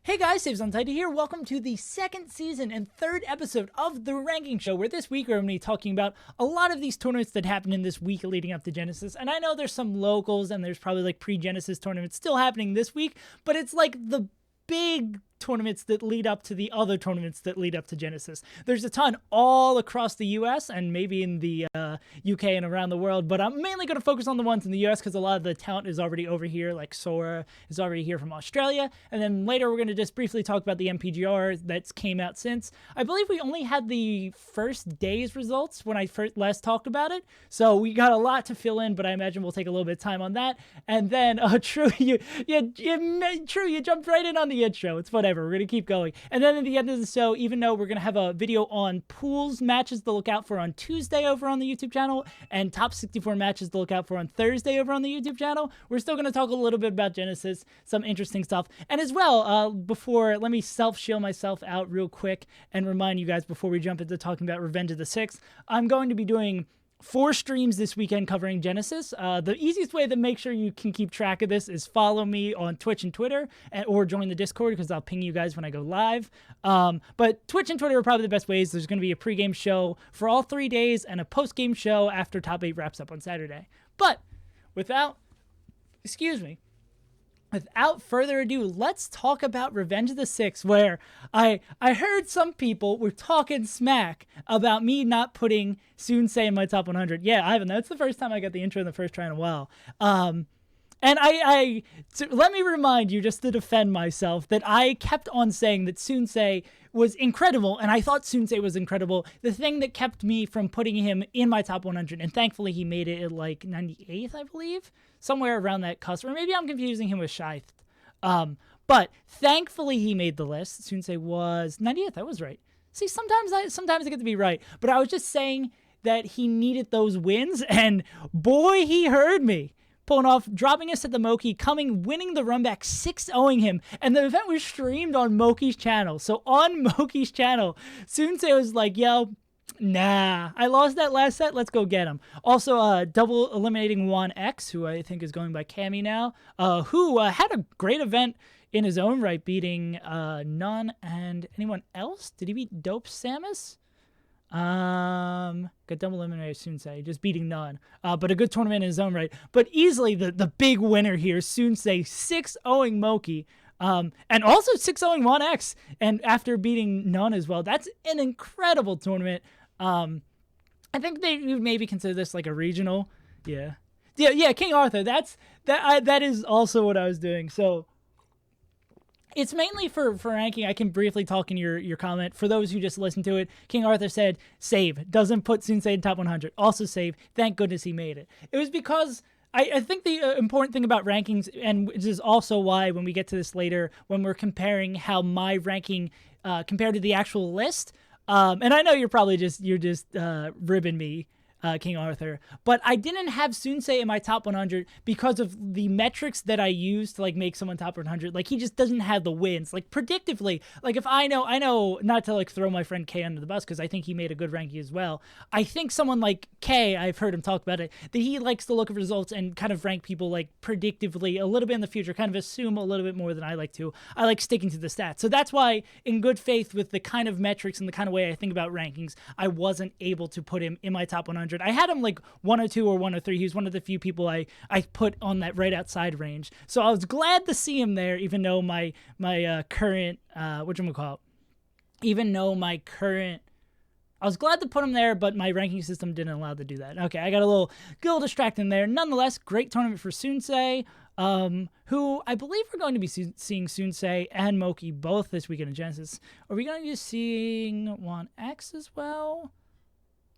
Hey guys, SaveAsUntitled here. Welcome to the second season and third episode of The Ranking Show, where this week we're going to be talking about a lot of these tournaments that happened in this week leading up to Genesis. And I know there's some locals and there's probably like pre-Genesis tournaments still happening this week, but it's like the big tournaments that lead up to the other tournaments that lead up to Genesis. There's a ton all across the US and maybe in the UK and around the world, but I'm mainly going to focus on the ones in the US because a lot of the talent is already over here, like Sora is already here from Australia, and then later we're going to just briefly talk about the MPGR that's came out since. I believe we only had the first day's results when I last talked about it, so we got a lot to fill in, but I imagine we'll take a little bit of time on that. And then, True, you jumped right in on the intro. It's whatever. We're going to keep going. And then at the end of the show, even though we're going to have a video on pools matches to look out for on Tuesday over on the YouTube channel and top 64 matches to look out for on Thursday over on the YouTube channel, we're still going to talk a little bit about Genesis, some interesting stuff. And as well, let me self-shield myself out real quick and remind you guys before we jump into talking about Revenge of the Sixth, I'm going to be doing 4 streams this weekend covering Genesis. The easiest way to make sure you can keep track of this is follow me on Twitch and Twitter, or join the Discord because I'll ping you guys when I go live. But Twitch and Twitter are probably the best ways. There's going to be a pregame show for all 3 days and a postgame show after Top 8 wraps up on Saturday. But without further ado, let's talk about Revenge of the Sixth, where I heard some people were talking smack about me not putting Soonsay in my top 100. Yeah, Ivan, that's the first time I got the intro in the first try in a while. And let me remind you, just to defend myself, that I kept on saying that Soonsay was incredible, and I thought Soonsay was incredible. The thing that kept me from putting him in my top 100, and thankfully he made it at like 98th, I believe, somewhere around that cusp, or maybe I'm confusing him with Shith. But thankfully he made the list. Soonsay was 98th, I was right. See, sometimes I get to be right, but I was just saying that he needed those wins, and boy, he heard me. Pulling off, dropping us at the Moki, winning the run back, 6-0ing him, and the event was streamed on Moki's channel. So on Moki's channel, Soonsay was like, yo, nah, I lost that last set, let's go get him. Also, double eliminating Juan X, who I think is going by Cammy now, who had a great event in his own right, beating None and anyone else? Did he beat Dope Samus? Got double eliminated Soonsay, just beating None. But a good tournament in his own right. But easily the big winner here, Soonsay, 6-0ing Moki. And also 6-0ing 1X. And after beating None as well. That's an incredible tournament. I think they would maybe consider this like a regional. Yeah, King Arthur. That is also what I was doing. So it's mainly for ranking. I can briefly talk in your comment. For those who just listened to it, King Arthur said, save. Doesn't put Soonsay in top 100. Also save. Thank goodness he made it. It was because I think the important thing about rankings, and this is also why when we get to this later, when we're comparing how my ranking compared to the actual list, and I know you're just ribbing me, King Arthur, but I didn't have Soonsay in my top 100 because of the metrics that I use to like make someone top 100. Like, he just doesn't have the wins. Like, predictively, like if I know not to like throw my friend K under the bus because I think he made a good ranking as well. I think someone like K, I've heard him talk about it, that he likes to look at results and kind of rank people like predictively a little bit in the future, kind of assume a little bit more than I like to. I like sticking to the stats. So that's why, in good faith with the kind of metrics and the kind of way I think about rankings, I wasn't able to put him in my top 100. I had him like 102 or 103. He was one of the few people I put on that right outside range. So I was glad to see him there, even though my current I was glad to put him there, but my ranking system didn't allow to do that. Okay, I got a little distracted there. Nonetheless, great tournament for Soonsay, who I believe we're going to be seeing Soonsay and Moki both this weekend in Genesis. Are we going to be seeing 1X as well?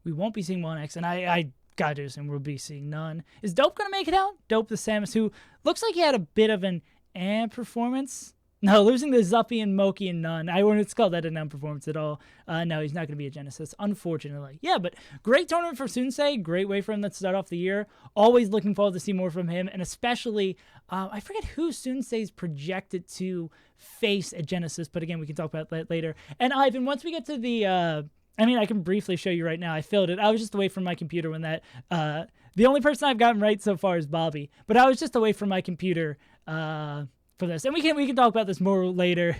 We won't be seeing 1X, and I gotta do this, and we'll be seeing None. Is Dope gonna make it out? Dope the Samus, who looks like he had a bit of an performance. No, losing to Zuppy and Moki and None. I wouldn't call that an performance at all. No, he's not going to be a Genesis, unfortunately. Yeah, but great tournament for Soonsay. Great way for him to start off the year. Always looking forward to see more from him, and especially, I forget who Soonsay's projected to face at Genesis, but again, we can talk about that later. And Ivan, once we get to the I can briefly show you right now. I filled it. I was just away from my computer when that, the only person I've gotten right so far is Bobby, but I was just away from my computer for this. And we can talk about this more later.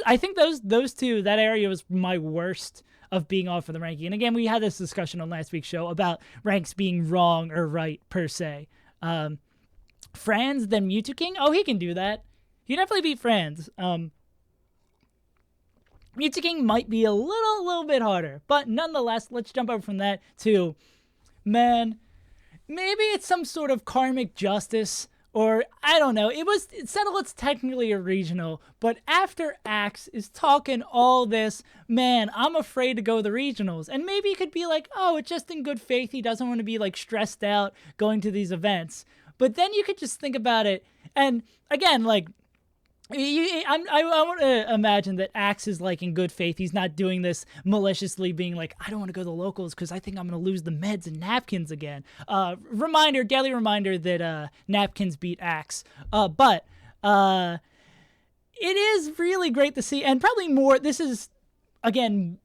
I think those two, that area was my worst of being off for the ranking. And again, we had this discussion on last week's show about ranks being wrong or right per se. Franz, then Mewtwo King. Oh, he can do that. He definitely beat Franz. Mewtwo King might be a little bit harder, but nonetheless, let's jump over from that to, man, maybe it's some sort of karmic justice, or I don't know. It settled it's technically a regional, but after Axe is talking all this, man, I'm afraid to go to the regionals. And maybe it could be like, oh, it's just in good faith. He doesn't want to be like stressed out going to these events. But then you could just think about it, and again, like, I want to imagine that Axe is like in good faith. He's not doing this maliciously, being like, I don't want to go to the locals because I think I'm going to lose the meds and napkins again. Daily reminder that napkins beat Axe. But it is really great to see, and probably more. This is, again,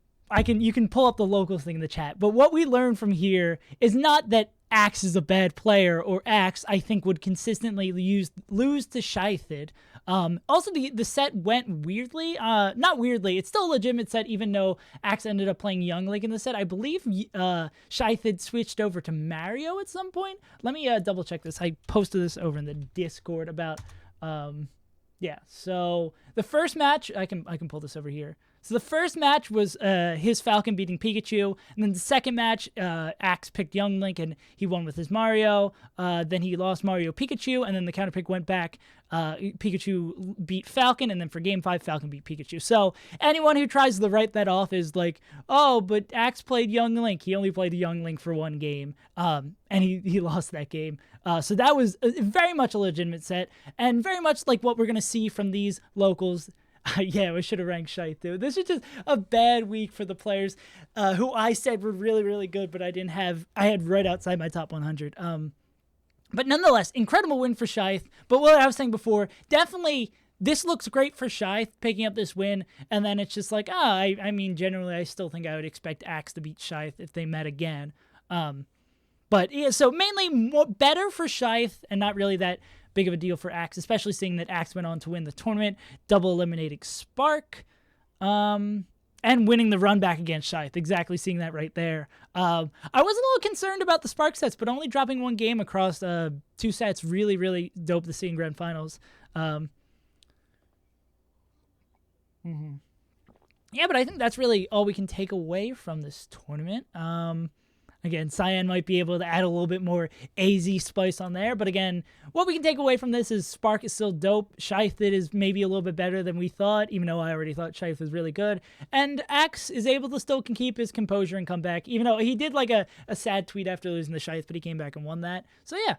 you can pull up the locals thing in the chat. But what we learned from here is not that Axe is a bad player, or Axe, I think, would consistently lose to Scythed. Also, the set went weirdly. Not weirdly. It's still a legitimate set, even though Axe ended up playing Young Link in the set. I believe Scythed switched over to Mario at some point. Let me double check this. I posted this over in the Discord about. Yeah. So the first match, I can pull this over here. So the first match was his Falcon beating Pikachu, and then the second match, Axe picked Young Link, and he won with his Mario. Then he lost Mario Pikachu, and then the counter pick went back. Pikachu beat Falcon, and then for Game 5, Falcon beat Pikachu. So anyone who tries to write that off is like, oh, but Axe played Young Link. He only played Young Link for one game, and he lost that game. So that was very much a legitimate set, and very much like what we're going to see from these locals. Yeah, we should have ranked Scythe too. This is just a bad week for the players who I said were really, really good, but I had right outside my top 100. But nonetheless, incredible win for Scythe. But what I was saying before, definitely this looks great for Scythe picking up this win, and then it's just like, I mean, generally I still think I would expect Axe to beat Scythe if they met again. But yeah, so mainly better for Scythe and not really that big of a deal for Axe, especially seeing that Axe went on to win the tournament, double eliminating Spark, and winning the run back against Scythe. Exactly, seeing that right there. I was a little concerned about the Spark sets, but only dropping one game across two sets, really, really dope to see in Grand Finals. Yeah, but I think that's really all we can take away from this tournament. Again, Cyan might be able to add a little bit more AZ spice on there. But again, what we can take away from this is Spark is still dope. Scythe is maybe a little bit better than we thought, even though I already thought Scythe was really good. And Axe is able to still keep his composure and come back, even though he did like a sad tweet after losing the Scythe, but he came back and won that. So yeah,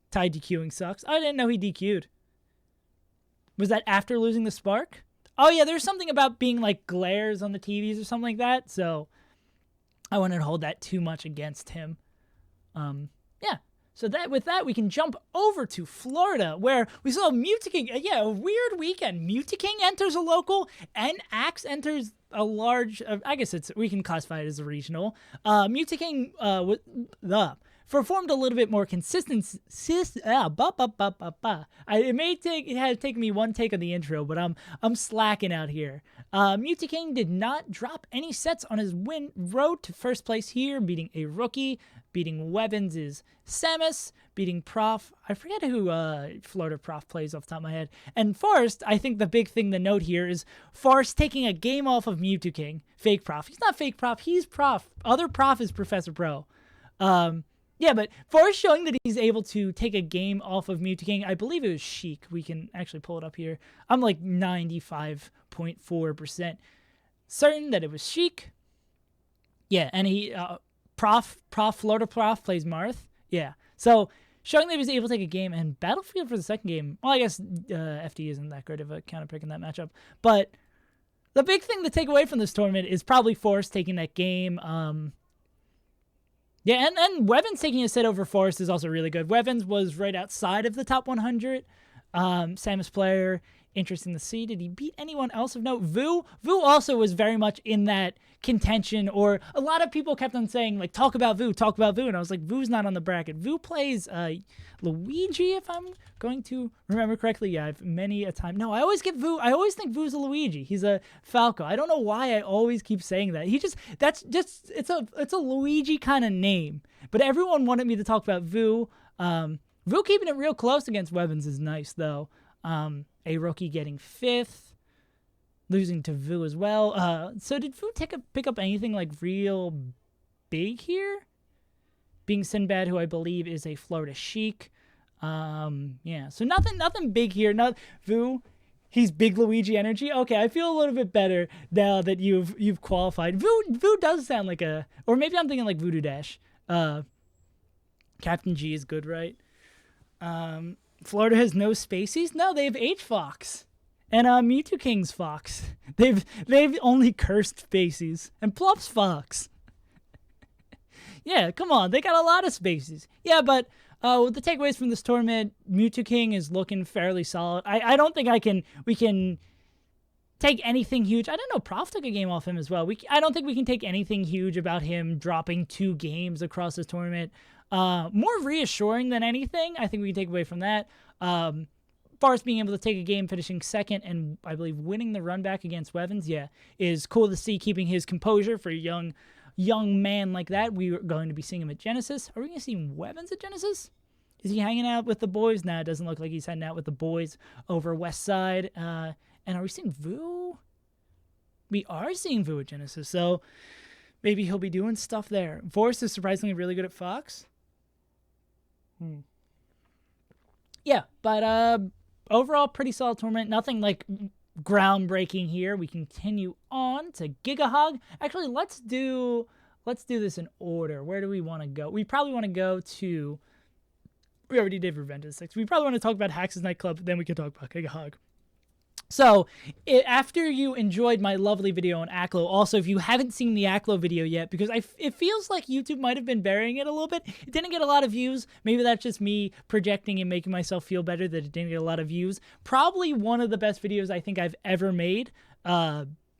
Ty DQing sucks. I didn't know he DQ'd. Was that after losing the Spark? Oh yeah, there's something about being like glares on the TVs or something like that. So I wouldn't hold that too much against him. Yeah. So with that, we can jump over to Florida, where we saw Mewtwo King. Yeah, a weird weekend. Mewtwo King enters a local, and Axe enters a large. I guess we can classify it as a regional. Mewtwo King performed a little bit more consistent. It had taken me one take of the intro, but I'm slacking out here. Mewtwo King did not drop any sets on his road to first place here, beating a rookie, beating Webbins' Samus, beating Prof. I forget who Florida Prof plays off the top of my head. And Forrest, I think the big thing to note here is Forrest taking a game off of Mewtwo King. Fake Prof. He's not fake Prof. He's Prof. Other Prof is Professor Pro. Yeah, but Forrest showing that he's able to take a game off of Mewtwo King. I believe it was Sheik. We can actually pull it up here. I'm like 95.4% certain that it was Sheik. Yeah, and he Florida Prof plays Marth. Yeah, so showing that he was able to take a game, and Battlefield for the second game. Well, I guess FD isn't that great of a counter pick in that matchup, but the big thing to take away from this tournament is probably Forrest taking that game. Yeah, and Webbins taking a set over Forrest is also really good. Webbins was right outside of the top 100. Samus player. interesting to see. Did he beat anyone else of note? Vu also was very much in that contention, or a lot of people kept on saying, like, talk about Vu, and I was like, Vu's not on the bracket. Vu plays Luigi, if I'm going to remember correctly. Yeah, I've many a time. No, I always think Vu's a Luigi. He's a Falco. I don't know why I always keep saying that. It's a Luigi kind of name. But everyone wanted me to talk about Vu. Vu keeping it real close against Weapons is nice, though. A rookie getting 5th, losing to Vu as well. So did Vu pick up anything like real big here? Being Sinbad, who I believe is a Florida Chic. Yeah, so nothing big here. Not Vu. He's big Luigi energy. Okay, I feel a little bit better now that you've qualified. Vu does sound like or maybe I'm thinking like Voodoo Dash. Captain G is good, right? Florida has no Spaceys. No, they have H-Fox and Mewtwo King's Fox. They've only cursed Spaceys and Pluff's Fox. Yeah, come on, they got a lot of Spaceys. Yeah, but the takeaways from this tournament, Mewtwo King is looking fairly solid. I don't think we can take anything huge. I don't know, Prof took a game off him as well. I don't think we can take anything huge about him dropping 2 games across this tournament. More reassuring than anything, I think we can take away from that. Forrest being able to take a game, finishing 2nd, and I believe winning the run back against Weapons, yeah, is cool to see, keeping his composure for a young man like that. We are going to be seeing him at Genesis. Are we going to see Weapons at Genesis? Is he hanging out with the boys? Nah, it doesn't look like he's hanging out with the boys over West Side. And are we seeing Vu? We are seeing Vu at Genesis, so maybe he'll be doing stuff there. Forrest is surprisingly really good at Fox. Yeah, but overall, pretty solid tournament. Nothing like groundbreaking here. We continue on to Gigahog. Actually, let's do this in order. Where do we want to go? We probably want to go to. We already did Revenge of the Six. We probably want to talk about Hax's Nightclub. Then we can talk about Gigahog. So, after you enjoyed my lovely video on Aklo, also, if you haven't seen the Aklo video yet, because it feels like YouTube might have been burying it a little bit. It didn't get a lot of views. Maybe that's just me projecting and making myself feel better that it didn't get a lot of views. Probably one of the best videos I think I've ever made.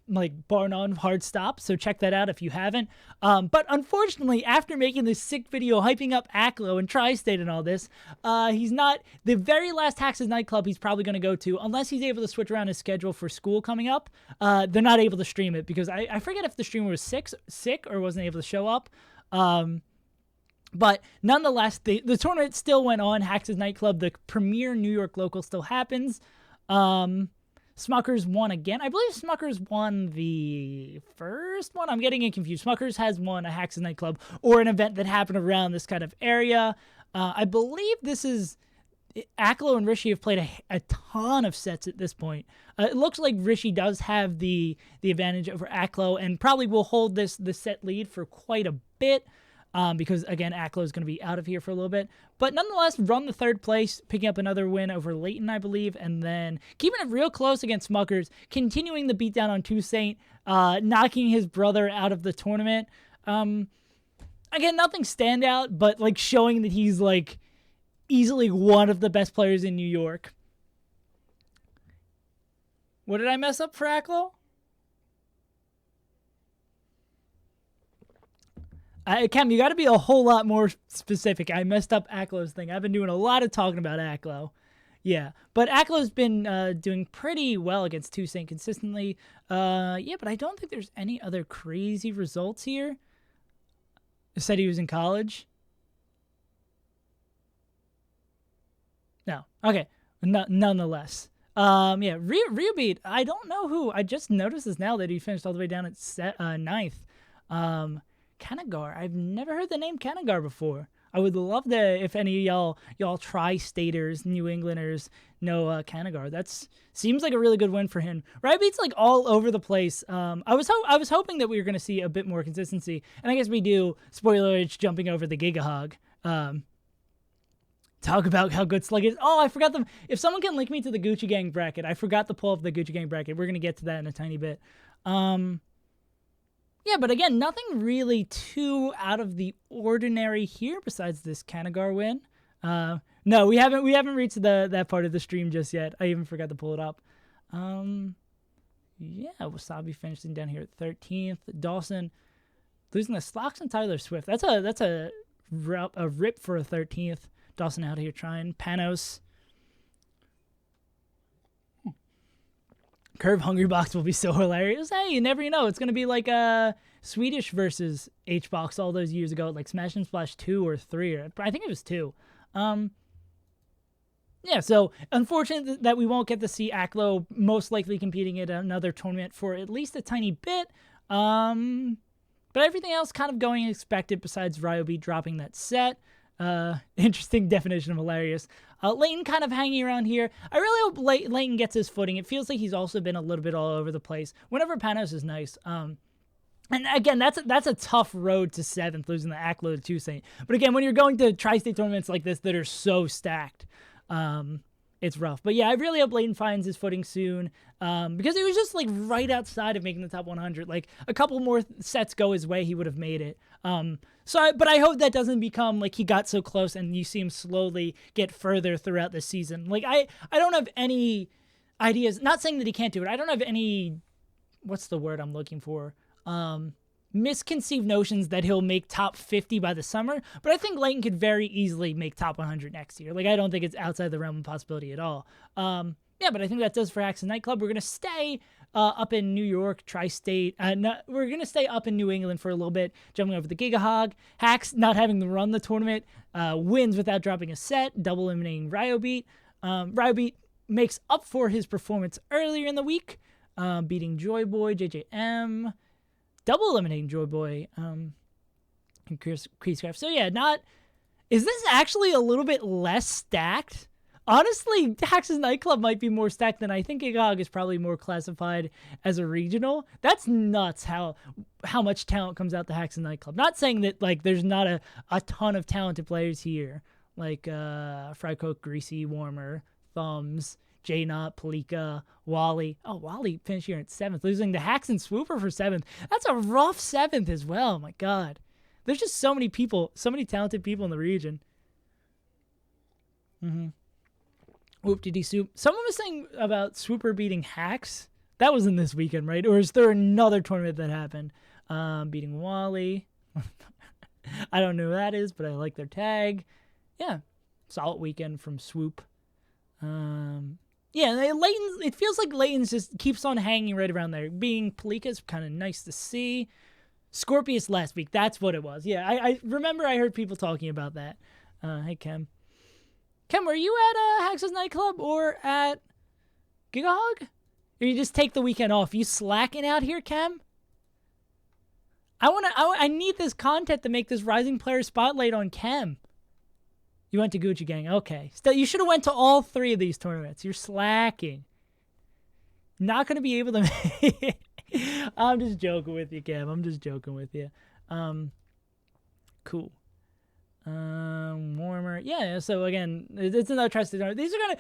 Like bar none, hard stop. So check that out if you haven't. But unfortunately, after making this sick video hyping up Aklo and Tri-State and all this, he's not the very last Hax's Nightclub he's probably going to go to, unless he's able to switch around his schedule for school coming up. They're not able to stream it because I forget if the streamer was sick or wasn't able to show up. But nonetheless, the tournament still went on. Hax's Nightclub, the premier New York local, still happens. Smuckers won again. I believe Smuckers won the first one. I'm getting it confused. Smuckers has won a Hax's Nightclub or an event that happened around this kind of area. I believe this is Aklo and Rishi have played a ton of sets at this point. It looks like Rishi does have the advantage over Aklo and probably will hold the set lead for quite a bit. Because, again, Aklo is going to be out of here for a little bit. But nonetheless, run the 3rd place, picking up another win over Leighton, I believe, and then keeping it real close against Smuckers, continuing the beatdown on Toussaint, knocking his brother out of the tournament. Again, nothing standout, but, like, showing that he's, like, easily one of the best players in New York. What did I mess up for Aklo? Cam, you got to be a whole lot more specific. I messed up Aklo's thing. I've been doing a lot of talking about Aklo. Yeah, but Aklo's been doing pretty well against Toussaint consistently. Yeah, but I don't think there's any other crazy results here. It said he was in college. No. Okay. Nonetheless. Yeah, Ryubeat, I don't know who. I just noticed this now that he finished all the way down at 9th. Kanagar. I've never heard the name Kanagar before. I would love to, if any of y'all tri-staters, New Englanders know Kanagar. That seems like a really good win for him. Rybeat's like all over the place. I was hoping that we were going to see a bit more consistency, and I guess we do. Spoiler, it's jumping over the Gigahog. Talk about how good Slug is. Oh, I forgot them. If someone can link me to the Gucci Gang bracket, I forgot to pull up the Gucci Gang bracket. We're going to get to that in a tiny bit. Yeah, but again, nothing really too out of the ordinary here besides this Kanagar win. No, we haven't reached that part of the stream just yet. I even forgot to pull it up. Yeah, Wasabi finishing down here at 13th. Dawson losing the Slocks and Tyler Swift. That's a rip for a 13th. Dawson out here trying. Panos. Curve Hungry Box will be so hilarious. Hey, you never know. It's going to be like a Swedish versus H-Box all those years ago, like Smash and Splash 2 or 3. Or I think it was 2. Yeah, so unfortunate that we won't get to see Aklo most likely competing at another tournament for at least a tiny bit. But everything else kind of going as expected besides Ryobi dropping that set. Interesting definition of hilarious. Leighton kind of hanging around here. I really hope Leighton gets his footing. It feels like he's also been a little bit all over the place. Whenever Panos is nice. And again, that's a tough road to 7th, losing the Aklo to Soonsay. But again, when you're going to tri-state tournaments like this that are so stacked, it's rough. But yeah, I really hope Leighton finds his footing soon, because he was just like right outside of making the top 100. Like a couple more sets go his way, he would have made it. But I hope that doesn't become like he got so close and you see him slowly get further throughout the season. Like I don't have any ideas, not saying that he can't do it. I don't have any, what's the word I'm looking for? Misconceived notions that he'll make top 50 by the summer, but I think Leighton could very easily make top 100 next year. Like I don't think it's outside the realm of possibility at all. Yeah, but I think that does for Hacks and Nightclub. We're going to stay up in New York, tri-state. We're going to stay up in New England for a little bit, jumping over the Gigahog. Hacks not having to run the tournament, wins without dropping a set, double eliminating Ryobeat. Ryobeat makes up for his performance earlier in the week, beating Joyboy, JJM, double eliminating Joyboy, and Creasecraft. So yeah, is this actually a little bit less stacked? Honestly, Hax's Nightclub might be more stacked than I think. Gigahog is probably more classified as a regional. That's nuts how much talent comes out the Hax's Nightclub. Not saying that like there's not a ton of talented players here, like Fried Coke, Greasy, Warmer, Thumbs, J-Knot, Palika, Wally. Oh, Wally finished here at 7th, losing to Hacks and Swooper for 7th. That's a rough 7th as well. My God. There's just so many people, so many talented people in the region. Whoop-de-dee-soup. Someone was saying about Swooper beating Hacks. That was in this weekend, right? Or is there another tournament that happened? Beating Wally. I don't know who that is, but I like their tag. Yeah. Solid weekend from Swoop. Yeah, Leighton, it feels like Leighton's just keeps on hanging right around there. Being Palika's kind of nice to see. Scorpius last week, that's what it was. Yeah, I remember I heard people talking about that. Hey, Kem. Kem, were you at Hax's Nightclub or at Gigahog? Or you just take the weekend off? You slacking out here, Kem? I need this content to make this Rising Player Spotlight on Kem. You went to Gucci Gang. Okay. Still, you should have went to all 3 of these tournaments. You're slacking. Not going to be able to... I'm just joking with you, Cam. I'm just joking with you. Cool. Warmer. Yeah, so again, it's another tri-state tournament. These are gonna,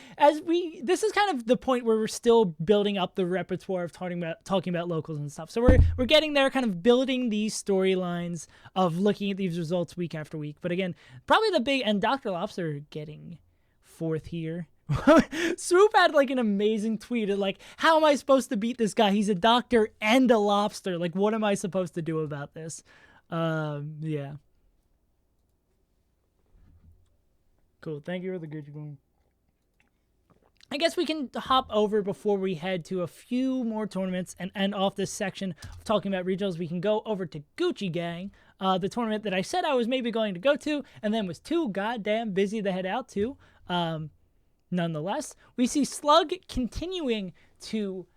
this is kind of the point where we're still building up the repertoire of talking about locals and stuff. So we're getting there, kind of building these storylines of looking at these results week after week. But again, probably the big, and Dr. Lobster getting 4th here. Swoop had like an amazing tweet of like, how am I supposed to beat this guy? He's a doctor and a lobster. Like, what am I supposed to do about this? Yeah. Cool. Thank you for the Gucci Gang. I guess we can hop over before we head to a few more tournaments and end off this section of talking about regionals. We can go over to Gucci Gang, the tournament that I said I was maybe going to go to and then was too goddamn busy to head out to. Nonetheless, we see Slug continuing to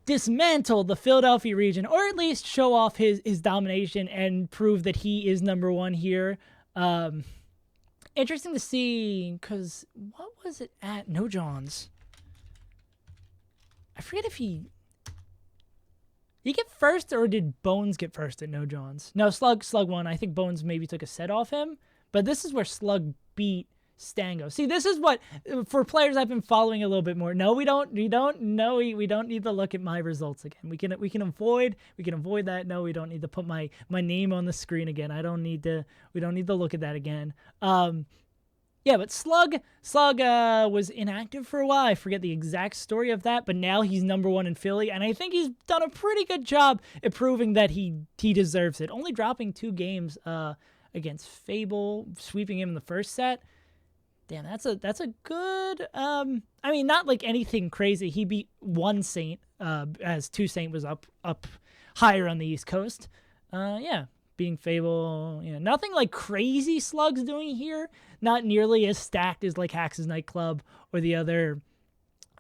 dismantle the Philadelphia region, or at least show off his domination and prove that he is number 1 here. Interesting to see, because what was it at No John's? I forget if he get first, or did Bones get first at No John's? No, Slug won. I think Bones maybe took a set off him, but this is where Slug beat Stango. See, this is what, for players I've been following a little bit more. No, we don't need to look at my results again. We can avoid that. No, we don't need to put my name on the screen again. We don't need to look at that again. Yeah, but Slug was inactive for a while. I forget the exact story of that, but now he's number 1 in Philly, and I think he's done a pretty good job at proving that he deserves it. Only dropping 2 games against Fable, sweeping him in the first set. Damn, that's a good. I mean, not like anything crazy. He beat 1 Saint, as 2 Saint was up higher on the East Coast. Yeah. Being Fable, nothing like crazy Slug's doing here. Not nearly as stacked as like Hax's Nightclub or the other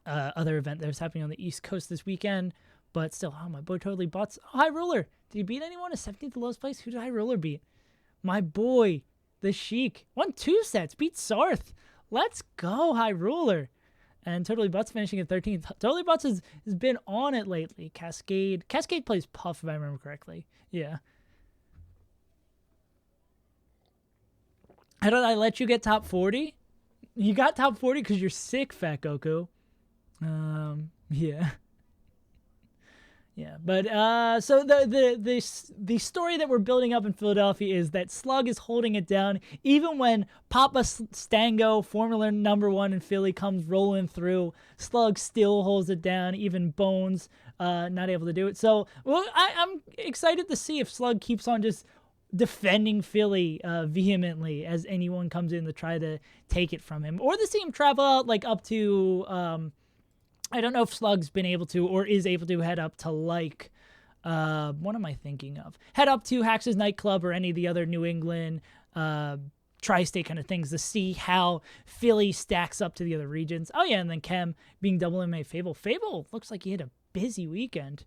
event that was happening on the East Coast this weekend. But still, my boy totally bots. Oh, High Roller. Did he beat anyone? A 17th lowest place? Who did High Roller beat? My boy, the Sheik. Won 2 sets. Beat Sarth. Let's go, High Roller. And Totally Butts finishing at 13th. Totally Butts has been on it lately. Cascade plays Puff, if I remember correctly. Yeah. How did I let you get top 40? You got top 40 because you're sick, Fat Goku. Yeah. Yeah, but so the story that we're building up in Philadelphia is that Slug is holding it down, even when Papa Stango, former number 1 in Philly, comes rolling through. Slug still holds it down, even Bones not able to do it. So, well, I'm excited to see if Slug keeps on just defending Philly vehemently as anyone comes in to try to take it from him, or to see him travel out like up to I don't know if Slug's been able to or is able to head up to like what am I thinking of? Head up to Hax's Nightclub or any of the other New England tri-state kind of things to see how Philly stacks up to the other regions. Oh yeah, and then Kem being double MMA Fable. Fable looks like he had a busy weekend.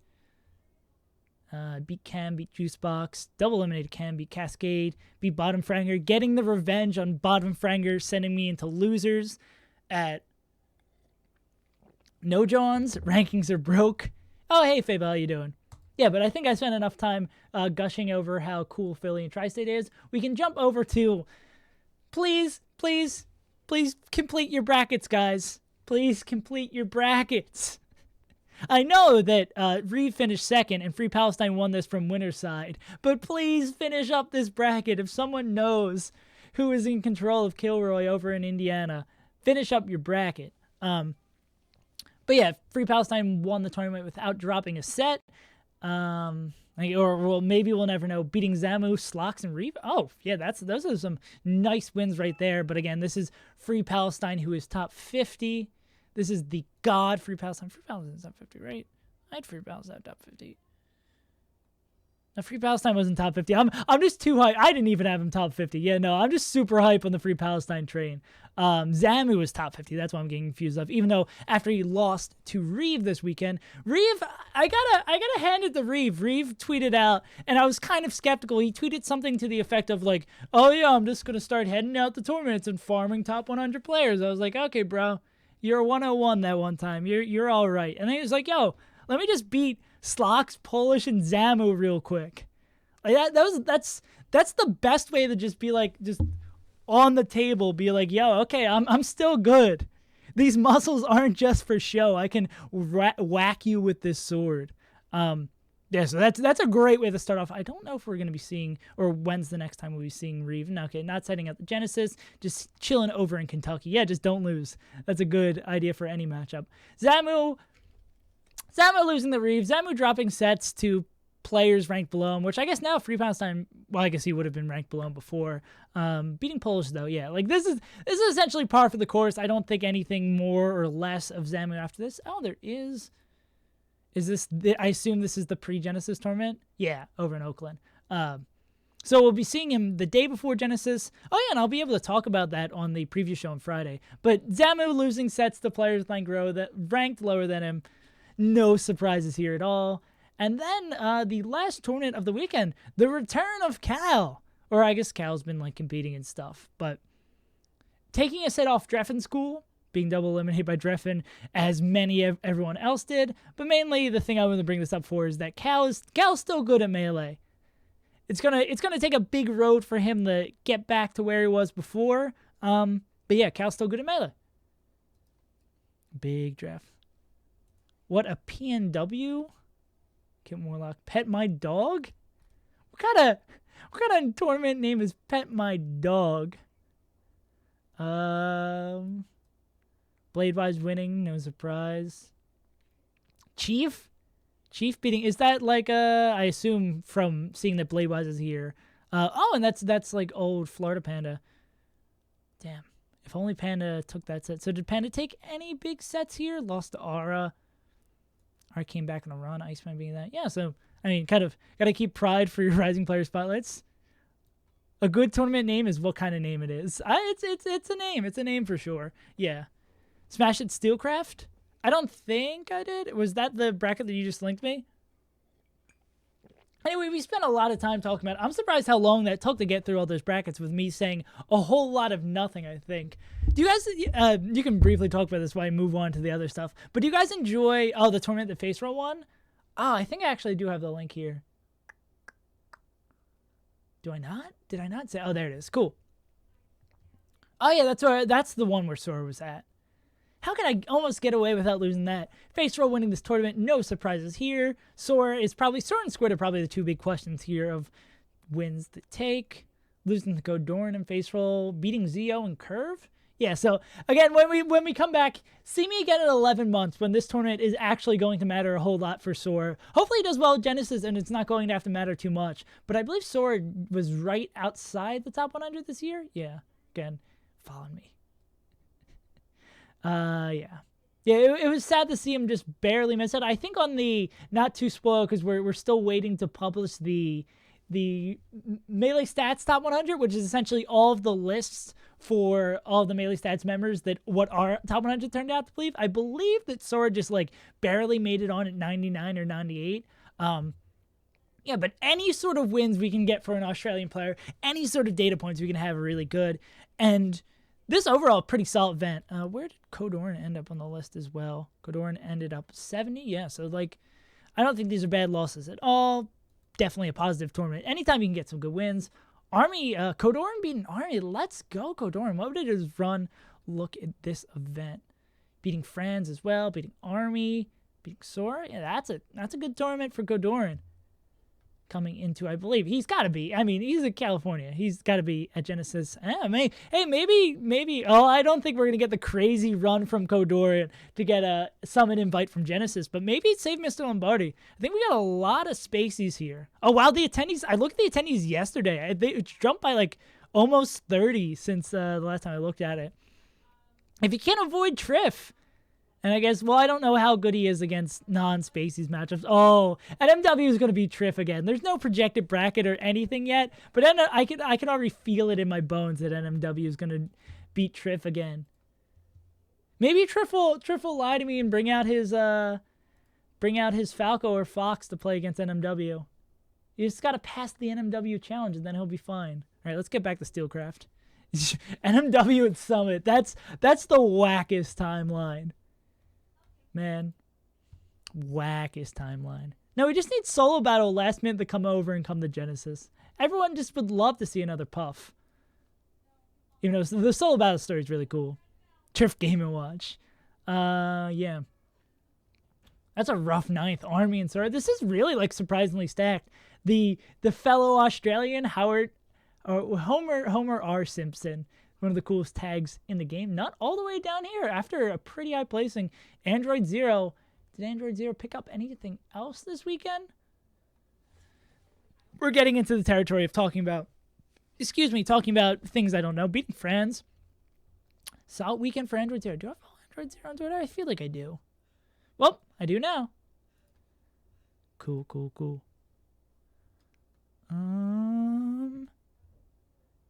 Beat Cam, beat Juicebox, double eliminated Cam, beat Cascade, beat Bottom Franger, getting the revenge on Bottom Franger, sending me into losers at No Johns. Rankings are broke. Oh, hey, Fable, how you doing? Yeah, but I think I spent enough time gushing over how cool Philly and Tri-State is. We can jump over to, please complete your brackets, guys. Please complete your brackets. I know that Reeve finished second and Free Palestine won this from winner's side, but please finish up this bracket. If someone knows who is in control of Kilroy over in Indiana, finish up your bracket. But yeah, Free Palestine won the tournament without dropping a set. Or maybe we'll never know. Beating Zamu, Slox, and Reeve. Oh, yeah, those are some nice wins right there. But again, this is Free Palestine, who is top 50. This is the God Free Palestine. Free Palestine's top 50, right? I had Free Palestine top 50. No, Free Palestine wasn't top 50. I'm just too hype. I didn't even have him top 50. Yeah, no, I'm just super hype on the Free Palestine train. Zamu was top 50. That's what I'm getting confused of. Even though after he lost to Reeve this weekend, Reeve, I gotta hand it to Reeve. Reeve tweeted out, and I was kind of skeptical. He tweeted something to the effect of like, "Oh yeah, I'm just gonna start heading out the tournaments and farming top 100 players." I was like, "Okay, bro. You're 101 that one time. You're all right." And then he was like, "Yo, let me just beat Slox, Polish, and Zamu real quick." Like that's the best way to just be like, just on the table, be like, "Yo, okay, I'm still good. These muscles aren't just for show. I can whack you with this sword." Yeah, so that's a great way to start off. I don't know if we're going to be seeing, or when's the next time we'll be seeing Reeve. No, okay, not setting up the Genesis, just chilling over in Kentucky. Yeah, just don't lose. That's a good idea for any matchup. Zamu losing the Reeve. Zamu dropping sets to players ranked below him, which I guess now Free Palestine, well, I guess he would have been ranked below him before. Beating Polish, though, yeah. Like, this is essentially par for the course. I don't think anything more or less of Zamu after this. Oh, there is... Is this, I assume this is the pre-Genesis tournament? Yeah, over in Oakland. So we'll be seeing him the day before Genesis. Oh yeah, and I'll be able to talk about that on the preview show on Friday. But Zamu losing sets to players ranked lower than him. No surprises here at all. And then the last tournament of the weekend, the return of Cal. Or I guess Cal's been like competing and stuff. But taking a set off Dreffin School, being double eliminated by Dreffin, as everyone else did. But mainly the thing I want to bring this up for is that Cal's still good at Melee. It's gonna take a big road for him to get back to where he was before. But yeah, Cal's still good at Melee. Big draft. What a PNW? Kit Morlock. Pet My Dog? What kind of tournament name is Pet My Dog? Bladewise winning, no surprise. Chief beating, is that like I assume from seeing that Bladewise is here. And that's like old Florida Panda. Damn. If only Panda took that set. So did Panda take any big sets here? Lost to Aura. Aura came back on a run. Iceman being that. Yeah, so I mean, kind of gotta keep pride for your rising player spotlights. A good tournament name is what kind of name it is. It's a name. It's a name for sure. Yeah. Smash It Steelcraft? I don't think I did. Was that the bracket that you just linked me? Anyway, we spent a lot of time talking about it. I'm surprised how long that took to get through all those brackets with me saying a whole lot of nothing, I think. Do you guys, you can briefly talk about this while I move on to the other stuff, but do you guys enjoy, the tournament that Face Roll won? I think I actually do have the link here. Do I not? Did I not say? Oh, there it is. Cool. Oh, yeah, that's the one where Sora was at. How can I almost get away without losing that? Face Roll winning this tournament, no surprises here. Sora and Squid are probably the two big questions here of wins that take. Losing to Godoran and Face Roll, beating Zio and Curve. Yeah, so again, when we come back, see me again in 11 months when this tournament is actually going to matter a whole lot for Sora. Hopefully he does well at Genesis and it's not going to have to matter too much. But I believe Sora was right outside the top 100 this year. Yeah, again, following me. Yeah, it was sad to see him just barely miss it. I think on the not too spoiled because we're still waiting to publish the Melee Stats Top 100, which is essentially all of the lists for all the Melee Stats members that what our Top 100 turned out to believe. I believe that Sora just like barely made it on at 99 or 98. Yeah, but any sort of wins we can get for an Australian player, any sort of data points we can have are really good. And this overall pretty solid event. Where did Godoran end up on the list as well? Godoran ended up 70. Yeah, so like, I don't think these are bad losses at all. Definitely a positive tournament. Anytime you can get some good wins. Army, Godoran beating Army. Let's go, Godoran. What did his run look at this event? Beating Franz as well. Beating Army. Beating Sora. Yeah, that's a good tournament for Godoran. Coming into, I believe he's got to be. I mean, he's in California. He's got to be at Genesis. Maybe. Oh, I don't think we're gonna get the crazy run from Godoran to get a summit invite from Genesis, but maybe save Mr. Lombardi. I think we got a lot of spacies here. Oh wow, the attendees. I looked at the attendees yesterday. They jumped by like almost 30 since the last time I looked at it. If you can't avoid Triff. And I guess, well, I don't know how good he is against non-Spacies matchups. Oh, and MW is going to beat Triff again. There's no projected bracket or anything yet, but I can already feel it in my bones that NMW is going to beat Triff again. Maybe Triff will lie to me and bring out his Falco or Fox to play against NMW. You just got to pass the NMW challenge and then he'll be fine. All right, let's get back to Steelcraft. NMW at Summit. That's the wackest timeline. Man, wackest timeline. No, we just need solo battle last minute to come over and come to Genesis. Everyone just would love to see another Puff. Even though the solo battle story is really cool. Triff Game & Watch. Yeah. That's a rough 9th. Army and Sora. This is really like surprisingly stacked. The fellow Australian Homer R. Simpson. One of the coolest tags in the game. Not all the way down here after a pretty high placing. Android Zero. Did Android Zero pick up anything else this weekend? We're getting into the territory of talking about things I don't know. Beating Franz. Solid weekend for Android Zero. Do I follow Android Zero on Twitter? I feel like I do. Well, I do now. Cool.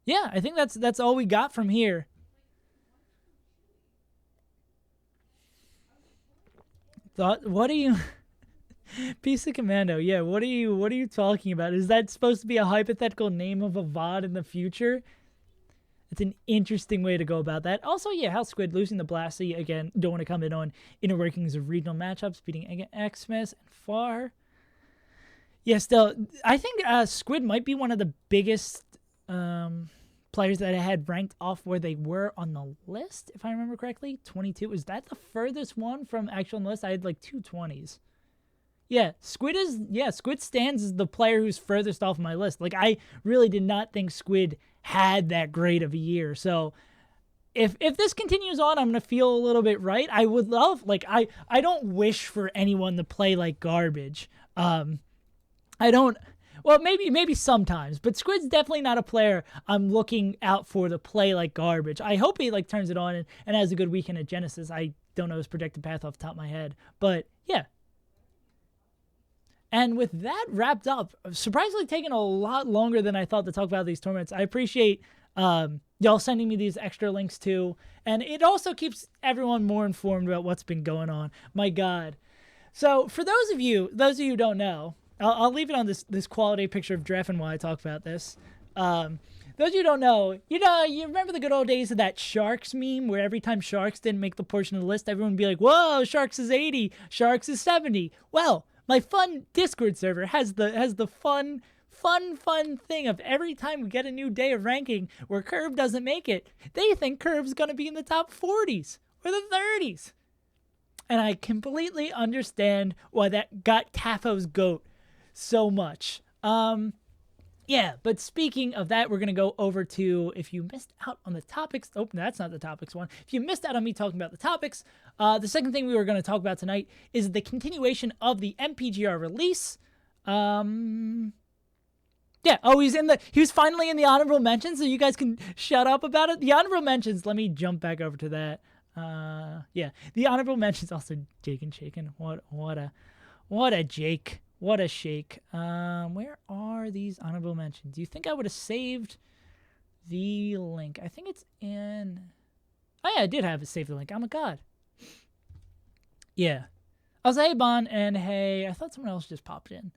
Yeah, I think that's all we got from here. What are you Piece of Commando? Yeah, what are you talking about? Is that supposed to be a hypothetical name of a VOD in the future? It's an interesting way to go about that. Also, yeah, how Squid losing the Blasty again. Don't want to comment on inner workings of regional matchups, beating Xmas and Far. Yeah, still, I think Squid might be one of the biggest players that I had ranked off where they were on the list, if I remember correctly. 22. Is that the furthest one from actual on the list? I had like 220s. Yeah, Squid stands as the player who's furthest off my list. Like, I really did not think Squid had that great of a year. So if this continues on, I'm gonna feel a little bit right. I would love, like, I don't wish for anyone to play like garbage. I don't. Well, maybe sometimes, but Squid's definitely not a player I'm looking out for to play like garbage. I hope he like turns it on and has a good weekend at Genesis. I don't know his projected path off the top of my head, but yeah. And with that wrapped up, surprisingly taking a lot longer than I thought to talk about these tournaments. I appreciate y'all sending me these extra links too, and it also keeps everyone more informed about what's been going on. My God. So for those of you who don't know, I'll leave it on this quality picture of Dreffen while I talk about this. Those of you who don't know, you remember the good old days of that Sharks meme where every time Sharks didn't make the portion of the list, everyone would be like, whoa, Sharks is 80, Sharks is 70. Well, my fun Discord server has the fun thing of every time we get a new day of ranking where Curb doesn't make it, they think Curb's going to be in the top 40s or the 30s. And I completely understand why that got Tafo's goat so much. Yeah, but speaking of that, we're going to go over to, if you missed out on the topics, oh, that's not the topics one. If you missed out on me talking about the topics, the second thing we were going to talk about tonight is the continuation of the MPGR release. Yeah, oh, he was finally in the honorable mentions, so you guys can shut up about it. The honorable mentions, let me jump back over to that. Yeah, the honorable mentions, also Jake and Shaken. What a Jake. What a shake. Where are these honorable mentions? Do you think I would have saved the link? I think it's in... Oh, yeah, I did have it saved the link. Oh, my God. Yeah. I was like, hey, Bon, and hey... I thought someone else just popped in.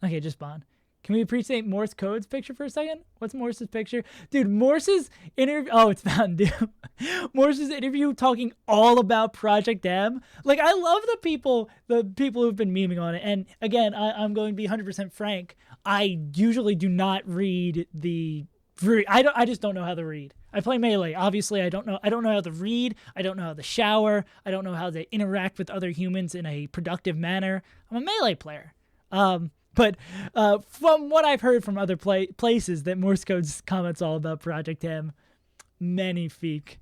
Okay, just Bon. Can we appreciate Morse Code's picture for a second? What's Morse's picture? Dude, Morse's interview... Oh, it's Mountain Dew. Morse's interview talking all about Project M. Like, I love the people who've been memeing on it. And again, I'm going to be 100% frank. I usually do not read the... I just don't know how to read. I play Melee. Obviously, I don't know how to read. I don't know how to shower. I don't know how to interact with other humans in a productive manner. I'm a Melee player. But from what I've heard from other places, that Morse Code's comments all about Project M, magnifique.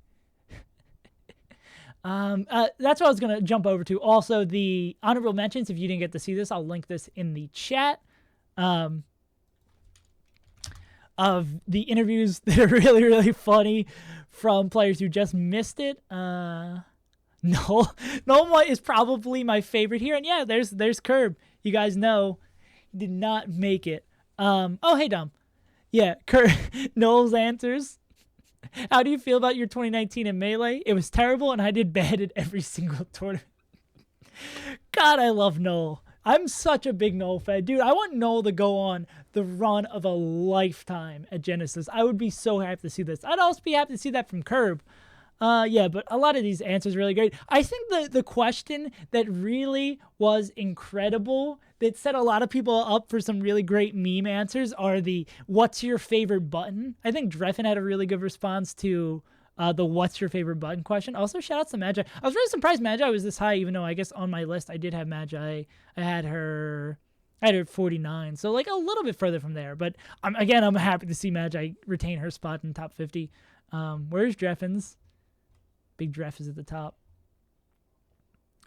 That's what I was going to jump over to. Also, the honorable mentions, if you didn't get to see this, I'll link this in the chat, of the interviews that are really, really funny from players who just missed it. Noel is probably my favorite here. And yeah, there's Curb. You guys know. Did not make it. Oh, hey, Dom. Yeah, Noel's answers. How do you feel about your 2019 in Melee? It was terrible, and I did bad at every single tournament. God, I love Noel. I'm such a big Noel fan. Dude, I want Noel to go on the run of a lifetime at Genesis. I would be so happy to see this. I'd also be happy to see that from Curb. Yeah, but a lot of these answers are really great. I think the question that really was incredible, that set a lot of people up for some really great meme answers, are the what's your favorite button? I think Dreffen had a really good response to the what's your favorite button question. Also, shout out to Magi. I was really surprised Magi was this high, even though I guess on my list I did have Magi. I had her at 49, so like a little bit further from there. But I'm happy to see Magi retain her spot in top 50. Where's Dreffen's? Big Dreff is at the top.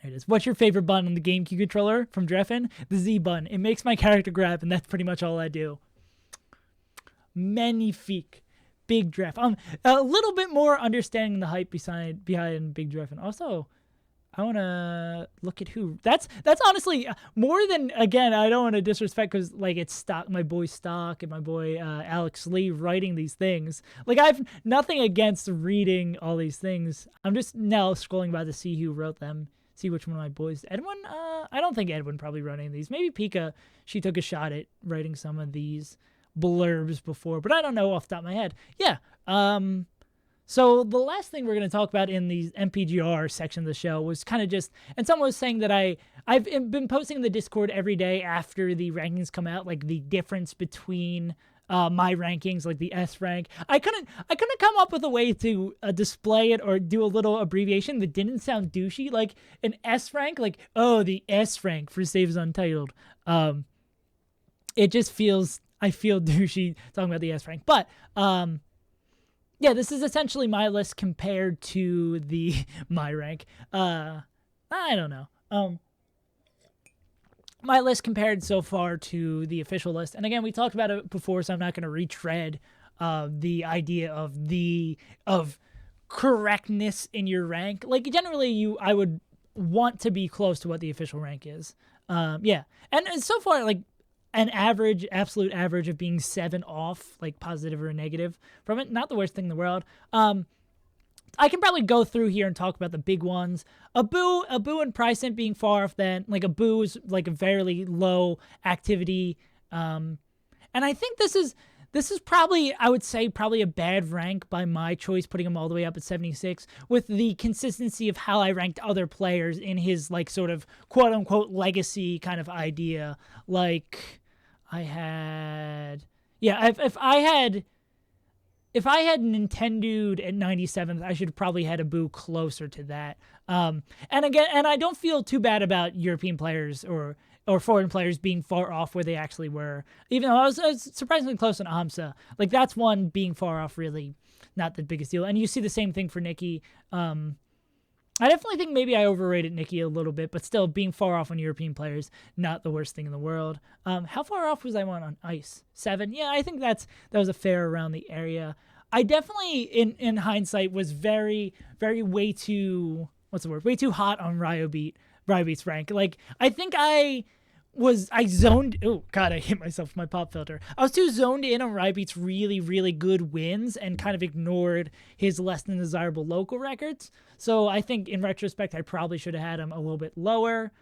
There it is. What's your favorite button on the GameCube controller from Dreffen? The Z button. It makes my character grab, and that's pretty much all I do. Magnifique. Big Dreff. A little bit more understanding the hype behind Big Dreffen. Also, I want to look at who. That's honestly more than, again, I don't want to disrespect because, like, it's Stock, my boy Stock and my boy Alex Lee writing these things. Like, I've nothing against reading all these things. I'm just now scrolling by to see who wrote them, see which one of my boys. Edwin? I don't think Edwin probably wrote any of these. Maybe Pika, she took a shot at writing some of these blurbs before, but I don't know off the top of my head. Yeah. So the last thing we're going to talk about in the MPGR section of the show was kind of just, and someone was saying that I've been posting in the Discord every day after the rankings come out, like the difference between my rankings, like the S rank. I couldn't come up with a way to display it or do a little abbreviation that didn't sound douchey, like an S rank, like, oh, the S rank for SaveAsUntitled. It just feels, I feel douchey talking about the S rank, but yeah, this is essentially my list compared to my rank. I don't know. My list compared so far to the official list. And again, we talked about it before, so I'm not going to retread the idea of correctness in your rank. Like, generally, I would want to be close to what the official rank is. Yeah. And so far, like, an absolute average of being 7 off, like positive or negative from it, not the worst thing in the world. I can probably go through here and talk about the big ones. Abu and Pricent being far off then. Like, Abu is like a very low activity. And I think this is probably, I would say, probably a bad rank by my choice, putting him all the way up at 76, with the consistency of how I ranked other players in his, like, sort of quote-unquote legacy kind of idea. Like, I had... Yeah, if I had Nintendo'd at 97th, I should have probably had Abu closer to that. And I don't feel too bad about European players or foreign players being far off where they actually were. Even though I was surprisingly close on Amsa. Like, that's one being far off, really not the biggest deal. And you see the same thing for Nikki. I definitely think maybe I overrated Nikki a little bit, but still, being far off on European players, not the worst thing in the world. How far off was I on ice? 7? Yeah, I think that was a fair around the area. I definitely, in hindsight, was very, very way too hot on Ryobeat's rank. Like, I think I zoned... Oh, God, I hit myself with my pop filter. I was too zoned in on Ryobeat's really, really good wins and kind of ignored his less than desirable local records. So I think, in retrospect, I probably should have had him a little bit lower.